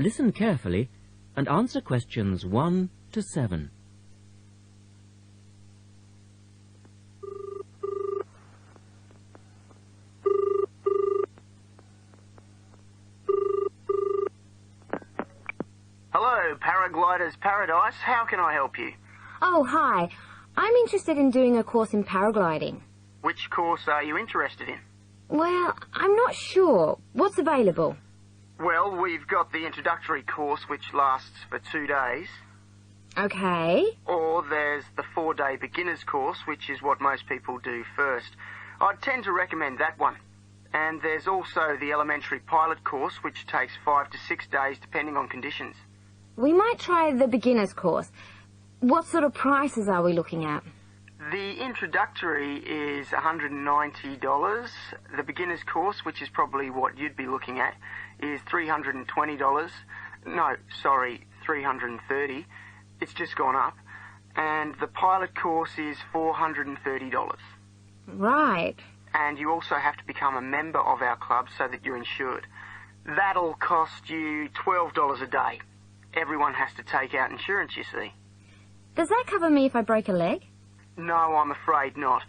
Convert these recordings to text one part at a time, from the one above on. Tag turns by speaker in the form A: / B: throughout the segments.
A: Listen carefully and answer questions 1 to 7.
B: Hello, Paraglider's Paradise. How can I help you?
C: Oh, hi. I'm interested in doing a course in paragliding.
B: Which course are you interested in?
C: Well, I'm not sure. What's available?
B: Well, we've got the introductory course, which lasts for 2 days.
C: Okay.
B: Or there's the 4-day beginner's course, which is what most people do first. I'd tend to recommend that one. And there's also the elementary pilot course, which takes 5 to 6 days, depending on conditions.
C: We might try the beginner's course. What sort of prices are we looking at?
B: The introductory is $190. The beginner's course, which is probably what you'd be looking at, is $320. No, sorry, $330. It's just gone up. And the pilot course is $430.
C: Right.
B: And you also have to become a member of our club so that you're insured. That'll cost you $12 a day. Everyone has to take out insurance, you see.
C: Does that cover me if I break a leg?
B: No, I'm afraid not.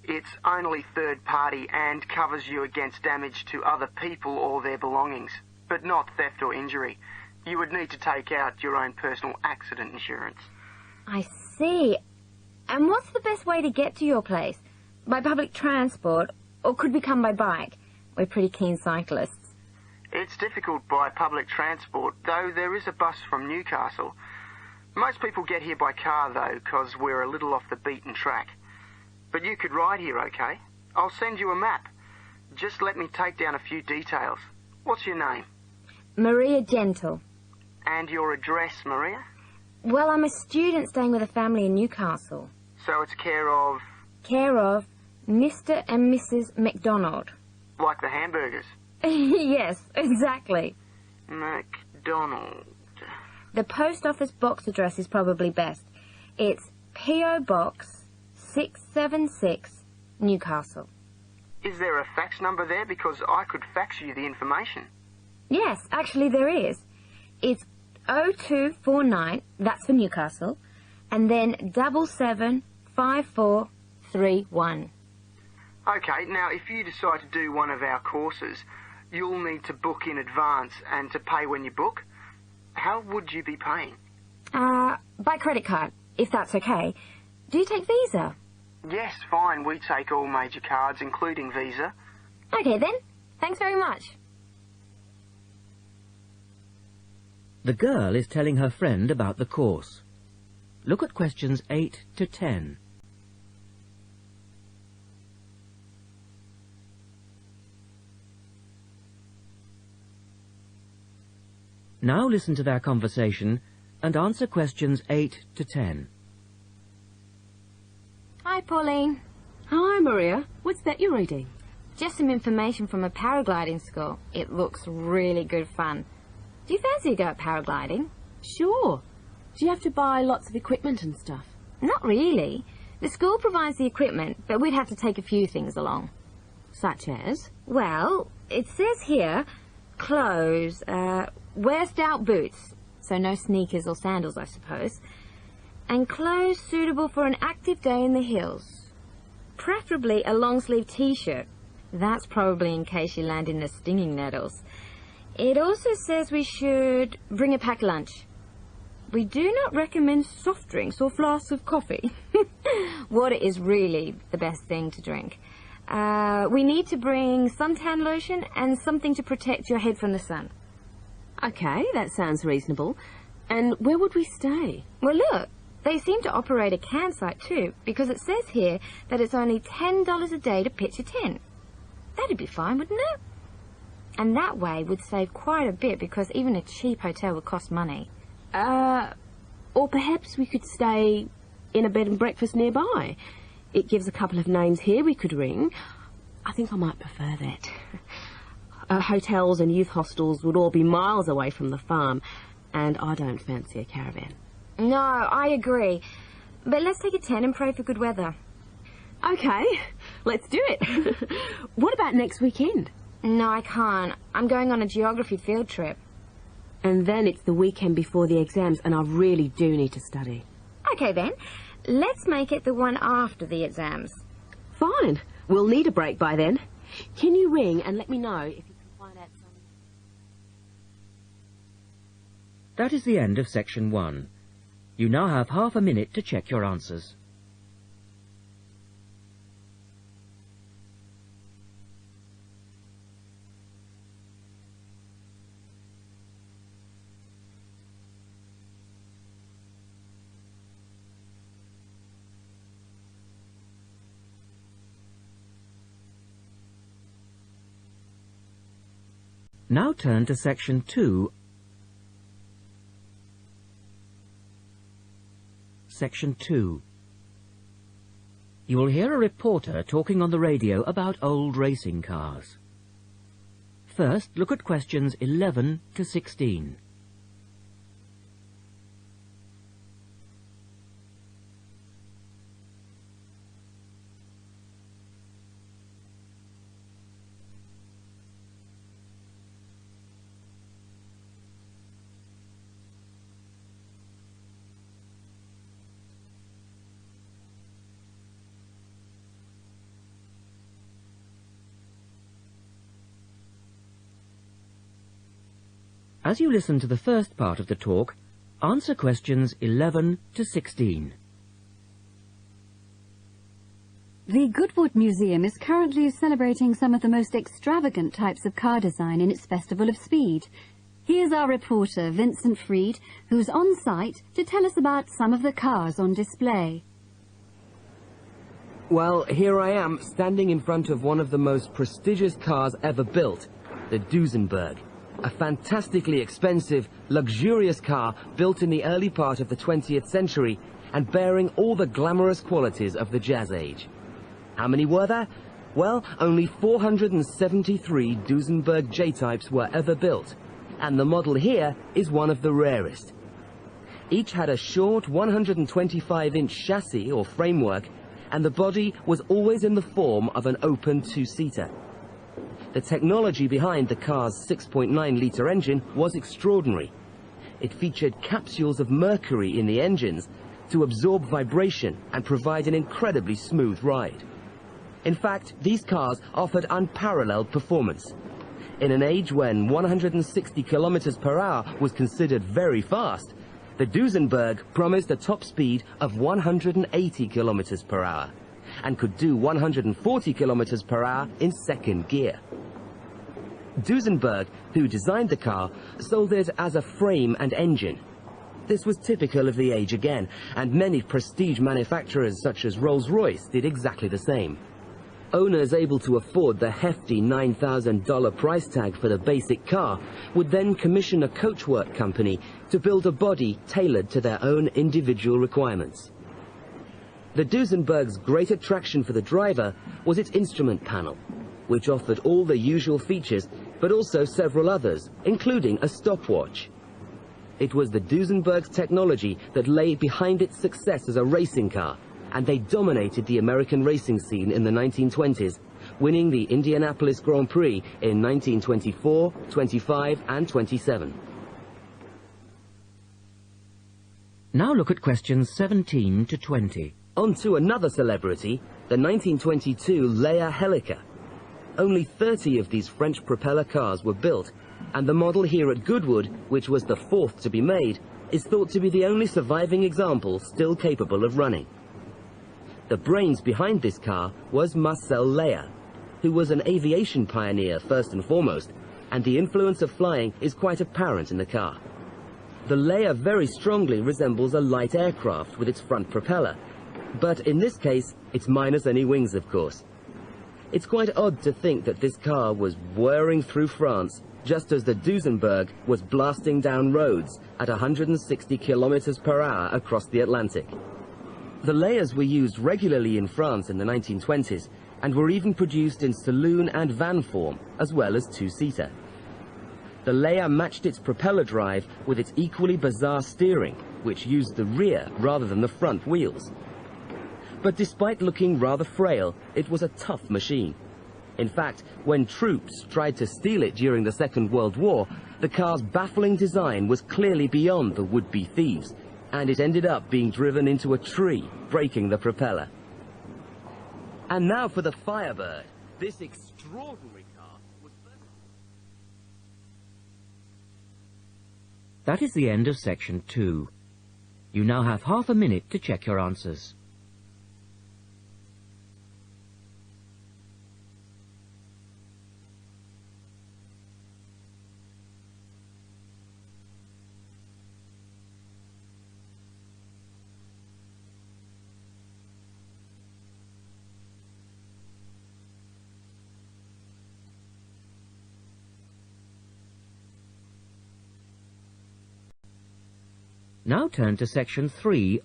B: It's only third party and covers you against damage to other people or their belongings, but not theft or injury. You would need to take out your own personal accident insurance.
C: I see. And what's the best way to get to your place? By public transport, or could we come by bike? We're pretty keen cyclists.
B: It's difficult by public transport, though there is a bus from Newcastle. Most people get here by car, though, because we're a little off the beaten track. But you could ride here, okay? I'll send you a map. Just let me take down a few details. What's your name?
C: Maria Gentle.
B: And your address, Maria?
C: Well, I'm a student staying with a family in Newcastle.
B: So it's care of...
C: Care of Mr. and Mrs. McDonald.
B: Like the hamburgers?
C: Yes, exactly.
B: McDonald.
C: The post office box address is probably best. It's P.O. Box 676, Newcastle.
B: Is there a fax number there? Because I could fax you the information.
C: Yes, actually there is. It's 0249, that's for Newcastle, and then 775431.
B: Okay, now if you decide to do one of our courses, you'll need to book in advance and to pay when you book. How would you be paying?
C: By credit card, if that's okay. Do you take Visa?
B: Yes, fine. We take all major cards, including Visa.
C: Okay then. Thanks very much.
A: The girl is telling her friend about the course. Look at questions 8 to 10. Now listen to their conversation and answer questions 8 to 10.
C: Hi, Pauline.
D: Hi, Maria. What's that you're reading?
C: Just some information from a paragliding school. It looks really good fun. Do you fancy a go at paragliding?
D: Sure. Do you have to buy lots of equipment and stuff?
C: Not really. The school provides the equipment, but we'd have to take a few things along.
D: Such as?
C: Well, it says here, clothes, wear stout boots, so no sneakers or sandals, I suppose, and clothes suitable for an active day in the hills. Preferably a long-sleeve T-shirt. That's probably in case you land in the stinging nettles. It also says we should bring a packed lunch. We do not recommend soft drinks or flasks of coffee. Water is really the best thing to drink. We need to bring suntan lotion and something to protect your head from the sun.
D: Okay, that sounds reasonable. And where would we stay?
C: Well, look, they seem to operate a campsite too, because it says here that it's only $10 a day to pitch a tent. That'd be fine, wouldn't it? And that way we'd save quite a bit, because even a cheap hotel would cost money.
D: Or perhaps we could stay in a bed and breakfast nearby. It gives a couple of names here we could ring. I think I might prefer that. Hotels and youth hostels would all be miles away from the farm, and I don't fancy a caravan.
C: No, I agree. But let's take a tent and pray for good weather.
D: Okay, let's do it. What about next weekend?
C: No, I can't. I'm going on a geography field trip.
D: And then it's the weekend before the exams, and I really do need to study.
C: Okay then, let's make it the one after the exams.
D: Fine. We'll need a break by then. Can you ring and let me know if you can find out some...
A: That is the end of section 1. You now have half a minute to check your answers. Now turn to section 2. Section 2. You will hear a reporter talking on the radio about old racing cars. First, look at questions 11 to 16. As you listen to the first part of the talk, answer questions 11 to 16.
E: The Goodwood Museum is currently celebrating some of the most extravagant types of car design in its Festival of Speed. Here's our reporter, Vincent Freed, who's on site to tell us about some of the cars on display.
F: Well, here I am, standing in front of one of the most prestigious cars ever built, the Duesenberg. A fantastically expensive, luxurious car built in the early part of the 20th century and bearing all the glamorous qualities of the Jazz Age. How many were there? Well, only 473 Duesenberg J-types were ever built, and the model here is one of the rarest. Each had a short 125-inch chassis or framework, and the body was always in the form of an open two-seater. The technology behind the car's 6.9-litre engine was extraordinary. It featured capsules of mercury in the engines to absorb vibration and provide an incredibly smooth ride. In fact, these cars offered unparalleled performance. In an age when 160 kilometers per hour was considered very fast, the Duesenberg promised a top speed of 180 kilometers per hour and could do 140 kilometers per hour in second gear. Duesenberg, who designed the car, sold it as a frame and engine. This was typical of the age again, and many prestige manufacturers such as Rolls-Royce did exactly the same. Owners able to afford the hefty $9,000 price tag for the basic car would then commission a coachwork company to build a body tailored to their own individual requirements. The Duesenberg's great attraction for the driver was its instrument panel, which offered all the usual features, but also several others, including a stopwatch. It was the Duesenberg's technology that lay behind its success as a racing car, and they dominated the American racing scene in the 1920s, winning the Indianapolis Grand Prix in 1924, 25, and 27.
A: Now look at questions 17 to 20.
F: On to another celebrity, the 1922 Leia Helica. Only 30 of these French propeller cars were built, and the model here at Goodwood, which was the fourth to be made, is thought to be the only surviving example still capable of running. The brains behind this car was Marcel Leia, who was an aviation pioneer first and foremost, and the influence of flying is quite apparent in the car. The Leia very strongly resembles a light aircraft with its front propeller, but in this case, it's minus any wings, of course. It's quite odd to think that this car was whirring through France just as the Duesenberg was blasting down roads at 160 kilometers per hour across the Atlantic. The Leias were used regularly in France in the 1920s and were even produced in saloon and van form, as well as two-seater. The Leia matched its propeller drive with its equally bizarre steering, which used the rear rather than the front wheels. But despite looking rather frail, it was a tough machine. In fact, when troops tried to steal it during the Second World War, the car's baffling design was clearly beyond the would-be thieves, and it ended up being driven into a tree, breaking the propeller. And now for the Firebird. This extraordinary car was...
A: That is the end of section 2. You now have half a minute to check your answers. Now turn to section 3.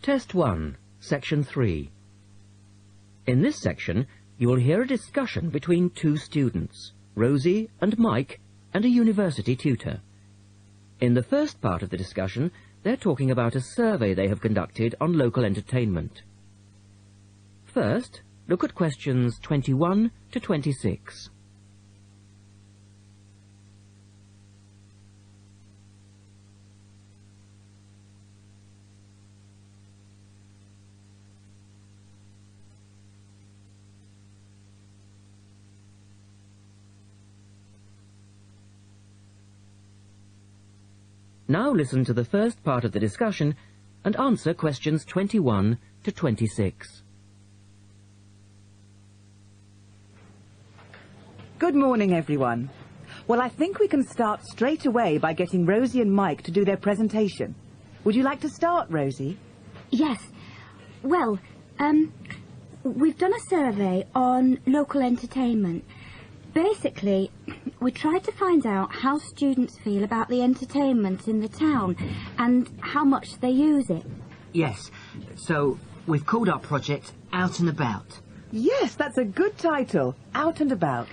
A: Test 1, section 3. In this section, you will hear a discussion between two students, Rosie and Mike, and a university tutor. In the first part of the discussion, they're talking about a survey they have conducted on local entertainment. First, look at questions 21 to 26. Now listen to the first part of the discussion and answer questions 21 to 26.
G: Good morning, everyone. Well, I think we can start straight away by getting Rosie and Mike to do their presentation. Would you like to start, Rosie?
H: Yes. Well, we've done a survey on local entertainment. Basically, we tried to find out how students feel about the entertainment in the town and how much they use it.
I: Yes, so we've called our project Out and About.
G: Yes, that's a good title, Out and About.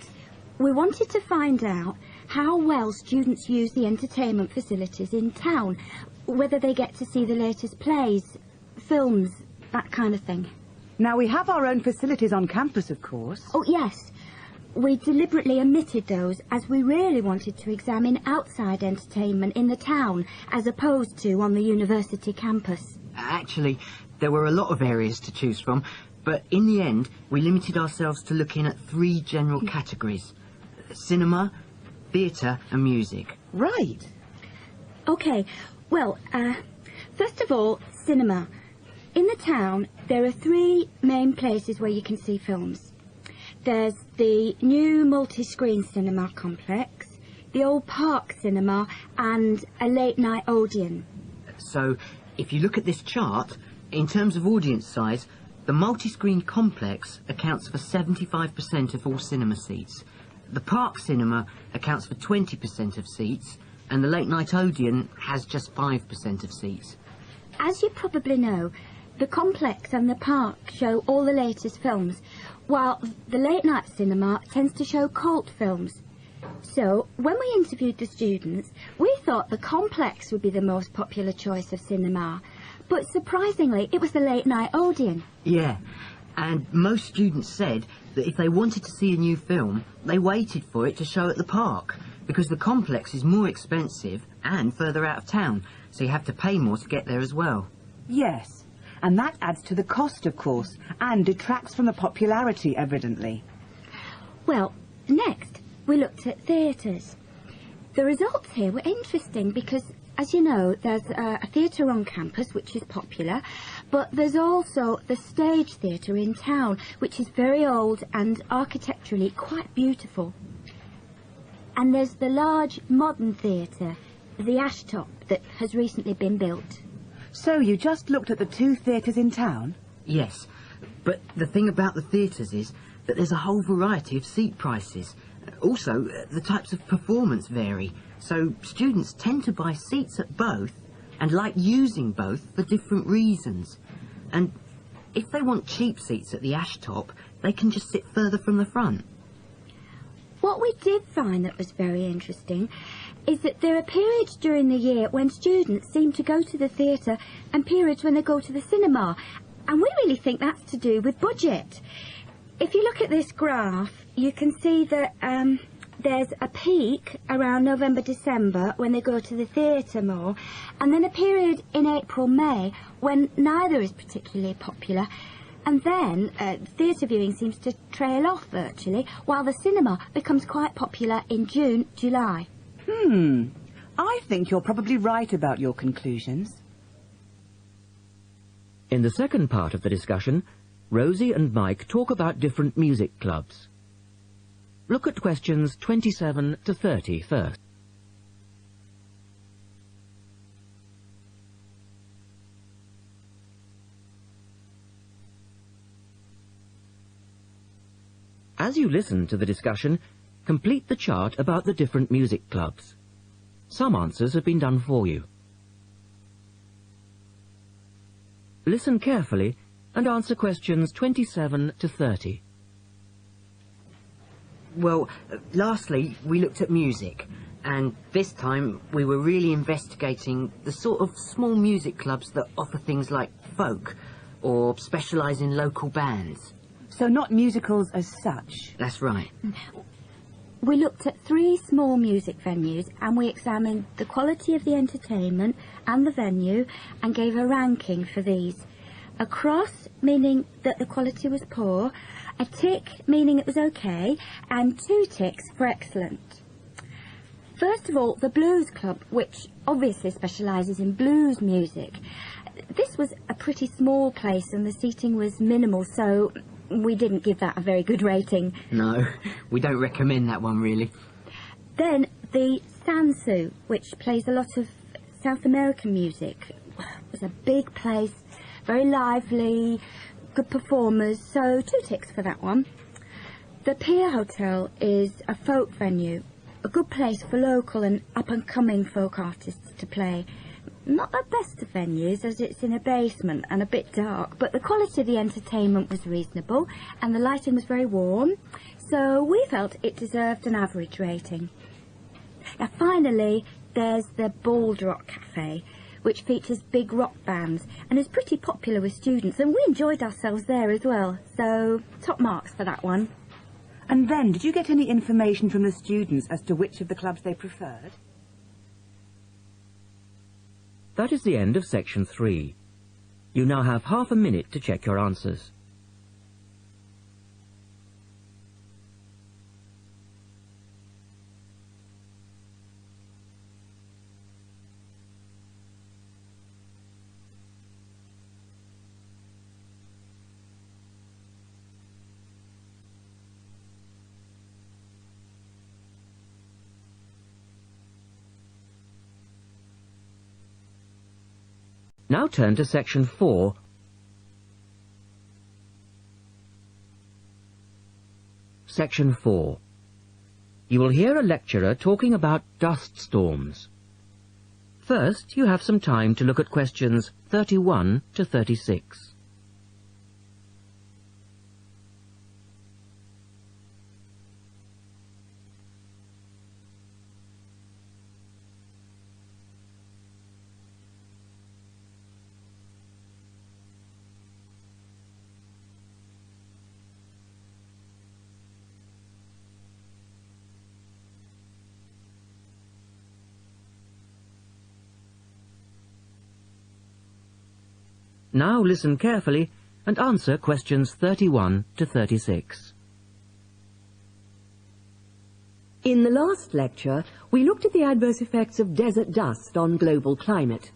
H: We wanted to find out how well students use the entertainment facilities in town, whether they get to see the latest plays, films, that kind of thing.
G: Now, we have our own facilities on campus, of course.
H: Oh, yes. We deliberately omitted those as we really wanted to examine outside entertainment in the town as opposed to on the university campus.
I: Actually, there were a lot of areas to choose from, but in the end, we limited ourselves to looking at 3 general categories: cinema, theatre and music.
G: Right.
H: OK, well, first of all, cinema. In the town, there are 3 main places where you can see films. There's the new multi-screen cinema complex, the old park cinema, and a late-night Odeon.
I: So, if you look at this chart, in terms of audience size, the multi-screen complex accounts for 75% of all cinema seats. The park cinema accounts for 20% of seats, and the late-night Odeon has just 5% of seats.
H: As you probably know, the complex and the park show all the latest films, while the late-night cinema tends to show cult films. So, when we interviewed the students, we thought the complex would be the most popular choice of cinema. But surprisingly, it was the late-night Odeon.
I: Yeah, and most students said that if they wanted to see a new film, they waited for it to show at the park, because the complex is more expensive and further out of town, so you have to pay more to get there as well.
G: Yes. And that adds to the cost, of course, and detracts from the popularity, evidently.
H: Well, next, we looked at theatres. The results here were interesting because, as you know, there's a theatre on campus, which is popular, but there's also the Stage Theatre in town, which is very old and architecturally quite beautiful. And there's the large modern theatre, the Ashtop, that has recently been built.
G: So you just looked at the 2 theatres in town?
I: Yes, but the thing about the theatres is that there's a whole variety of seat prices. Also, the types of performance vary, so students tend to buy seats at both and like using both for different reasons. And if they want cheap seats at the Ashtop, they can just sit further from the front.
H: What we did find that was very interesting is that there are periods during the year when students seem to go to the theatre and periods when they go to the cinema. And we really think that's to do with budget. If you look at this graph, you can see that there's a peak around November, December when they go to the theatre more, and then a period in April, May when neither is particularly popular, and then theatre viewing seems to trail off virtually, while the cinema becomes quite popular in June, July.
G: I think you're probably right about your conclusions.
A: In the second part of the discussion, Rosie and Mike talk about different music clubs. Look at questions 27 to 30 first. As you listen to the discussion, complete the chart about the different music clubs. Some answers have been done for you. Listen carefully and answer questions 27 to 30.
I: Well, lastly, we looked at music, and this time we were really investigating the sort of small music clubs that offer things like folk, or specialise in local bands.
G: So not musicals as such?
I: That's right.
H: We looked at 3 small music venues and we examined the quality of the entertainment and the venue and gave a ranking for these. A cross, meaning that the quality was poor, a tick, meaning it was okay, and 2 ticks for excellent. First of all, the Blues Club, which obviously specialises in blues music. This was a pretty small place and the seating was minimal, so we didn't give that a very good rating.
I: No, we don't recommend that one, really.
H: Then the Sansu, which plays a lot of South American music. It was a big place, very lively, good performers, so 2 ticks for that one. The Pier Hotel is a folk venue, a good place for local and up-and-coming folk artists to play. Not the best of venues, as it's in a basement and a bit dark, but the quality of the entertainment was reasonable and the lighting was very warm, so we felt it deserved an average rating. Now finally, there's the Bald Rock Cafe, which features big rock bands and is pretty popular with students, and we enjoyed ourselves there as well, so top marks for that one.
G: And then, did you get any information from the students as to which of the clubs they preferred?
A: That is the end of section 3. You now have half a minute to check your answers. Now turn to section 4. Section 4. You will hear a lecturer talking about dust storms. First, you have some time to look at questions 31 to 36. Now listen carefully and answer questions 31 to 36.
J: In the last lecture, we looked at the adverse effects of desert dust on global climate.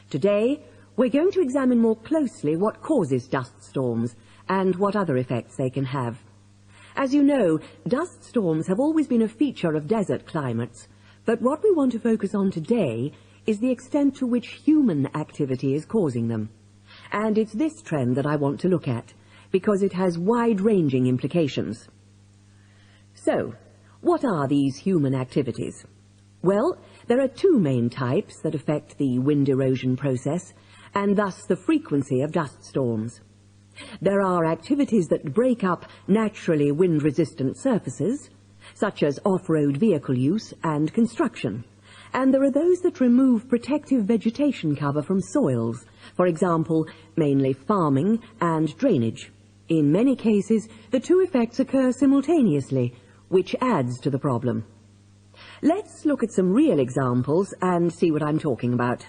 J: Today, we're going to examine more closely what causes dust storms and what other effects they can have. As you know, dust storms have always been a feature of desert climates, but what we want to focus on today is the extent to which human activity is causing them. And it's this trend that I want to look at, because it has wide-ranging implications. So, what are these human activities? Well, there are 2 main types that affect the wind erosion process, and thus the frequency of dust storms. There are activities that break up naturally wind-resistant surfaces, such as off-road vehicle use and construction. And there are those that remove protective vegetation cover from soils, For example, mainly farming and drainage. In many cases, the two effects occur simultaneously, which adds to the problem. Let's look at some real examples and see what I'm talking about.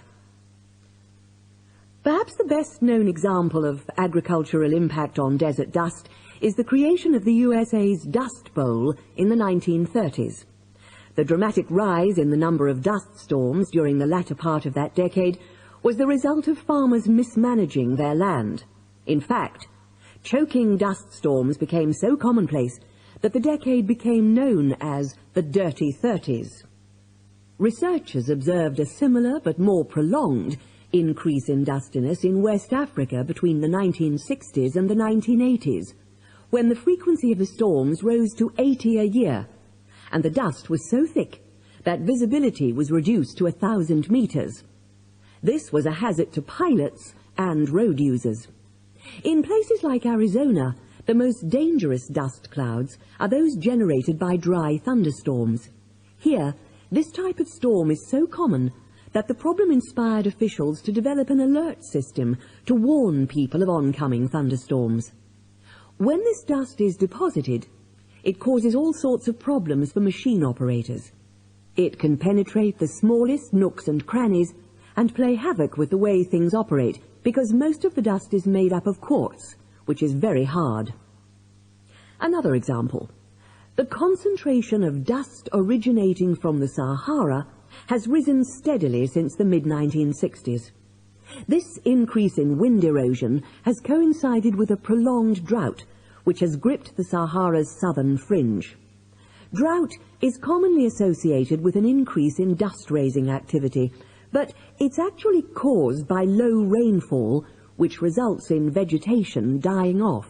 J: Perhaps the best-known example of agricultural impact on desert dust is the creation of the USA's Dust Bowl in the 1930s. The dramatic rise in the number of dust storms during the latter part of that decade was the result of farmers mismanaging their land. In fact, choking dust storms became so commonplace that the decade became known as the Dirty 30s. Researchers observed a similar but more prolonged increase in dustiness in West Africa between the 1960s and the 1980s, when the frequency of the storms rose to 80 a year, and the dust was so thick that visibility was reduced to 1,000 meters. This was a hazard to pilots and road users. In places like Arizona, the most dangerous dust clouds are those generated by dry thunderstorms. Here, this type of storm is so common that the problem inspired officials to develop an alert system to warn people of oncoming thunderstorms. When this dust is deposited, it causes all sorts of problems for machine operators. It can penetrate the smallest nooks and crannies and play havoc with the way things operate, because most of the dust is made up of quartz, which is very hard. Another example. The concentration of dust originating from the Sahara has risen steadily since the mid-1960s. This increase in wind erosion has coincided with a prolonged drought, which has gripped the Sahara's southern fringe. Drought is commonly associated with an increase in dust-raising activity, but it's actually caused by low rainfall, which results in vegetation dying off.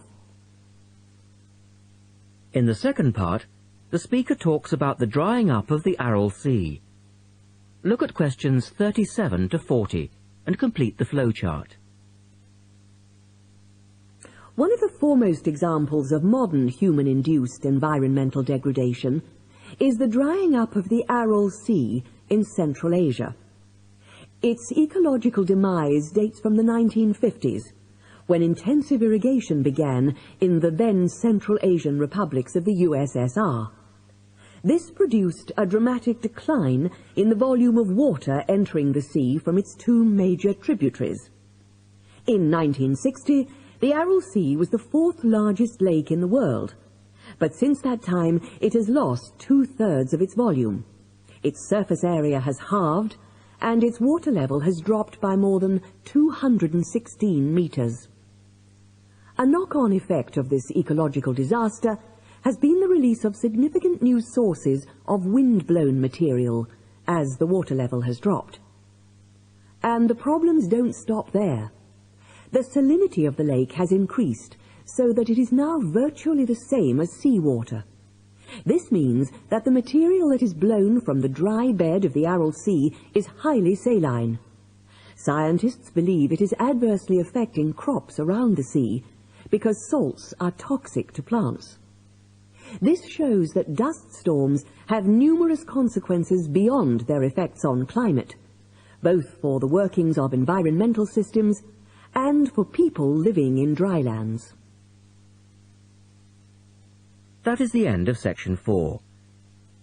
A: In the second part, the speaker talks about the drying up of the Aral Sea. Look at questions 37 to 40 and complete the flowchart.
J: One of the foremost examples of modern human-induced environmental degradation is the drying up of the Aral Sea in Central Asia. Its ecological demise dates from the 1950s, when intensive irrigation began in the then Central Asian republics of the USSR. This produced a dramatic decline in the volume of water entering the sea from its two major tributaries. In 1960, the Aral Sea was the fourth largest lake in the world, but since that time it has lost 2/3 of its volume. Its surface area has halved, and its water level has dropped by more than 216 meters. A knock-on effect of this ecological disaster has been the release of significant new sources of wind-blown material as the water level has dropped. And the problems don't stop there. The salinity of the lake has increased so that it is now virtually the same as seawater. This means that the material that is blown from the dry bed of the Aral Sea is highly saline. Scientists believe it is adversely affecting crops around the sea because salts are toxic to plants. This shows that dust storms have numerous consequences beyond their effects on climate, both for the workings of environmental systems and for people living in drylands.
A: That is the end of section 4.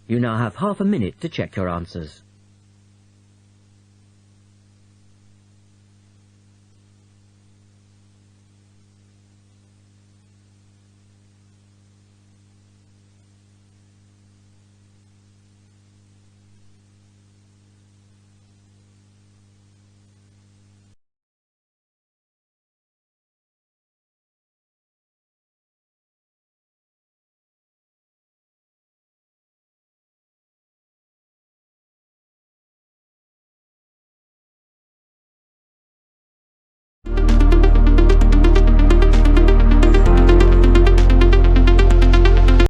A: You now have half a minute to check your answers.